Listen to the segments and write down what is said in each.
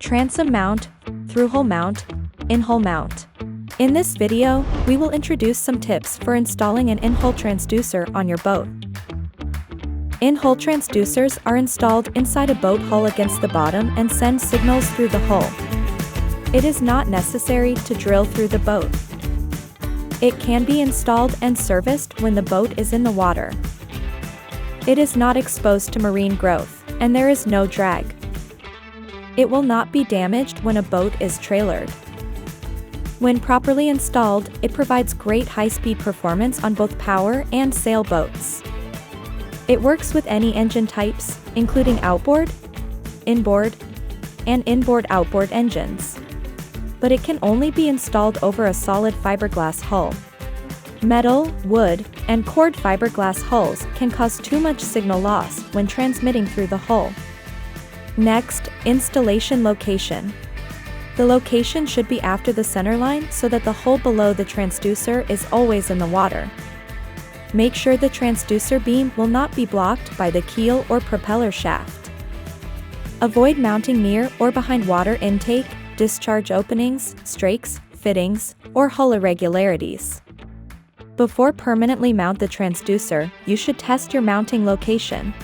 transom mount, through-hole mount, in-hole mount. In this video, we will introduce some tips for installing an in-hole transducer on your boat. In-hole transducers are installed inside a boat hull against the bottom and send signals through the hull. It is not necessary to drill through the boat. It can be installed and serviced when the boat is in the water. It is not exposed to marine growth, and there is no drag. It will not be damaged when a boat is trailered. When properly installed, it provides great high-speed performance on both power and sailboats. It works with any engine types, including outboard, inboard, and inboard-outboard engines. But it can only be installed over a solid fiberglass hull. Metal, wood, and cord fiberglass hulls can cause too much signal loss when transmitting through the hull. Next, installation location. The location should be after the centerline so that the hole below the transducer is always in the water. Make sure the transducer beam will not be blocked by the keel or propeller shaft. Avoid mounting near or behind water intake, discharge openings, strakes, fittings, or hull irregularities. Before permanently mount the transducer, you should test your mounting location.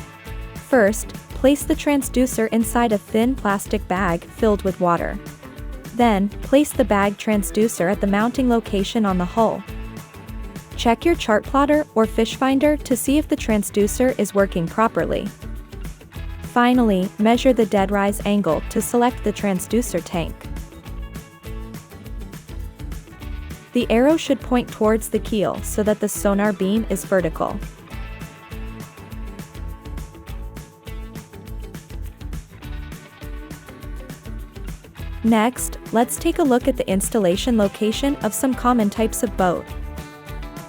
First, place the transducer inside a thin plastic bag filled with water. Then, place the bag transducer at the mounting location on the hull. Check your chart plotter or fish finder to see if the transducer is working properly. Finally, measure the dead rise angle to select the transducer tank. The arrow should point towards the keel so that the sonar beam is vertical. Next, let's take a look at the installation location of some common types of boat.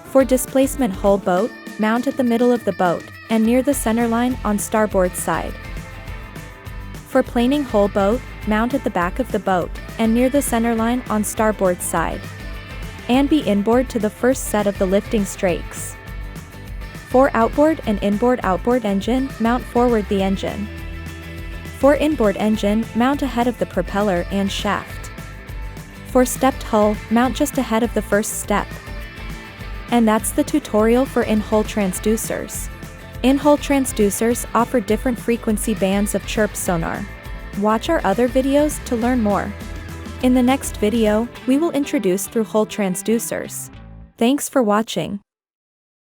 For displacement hull boat, mount at the middle of the boat, and near the centerline on starboard side. For planing hull boat, mount at the back of the boat, and near the centerline on starboard side. And be inboard to the first set of the lifting strakes. For outboard and inboard-outboard engine, mount forward the engine. For inboard engine, mount ahead of the propeller and shaft. For stepped hull, mount just ahead of the first step. And that's the tutorial for in-hole transducers. In-hole transducers offer different frequency bands of chirp sonar. Watch our other videos to learn more. In the next video, we will introduce through-hole transducers. Thanks for watching.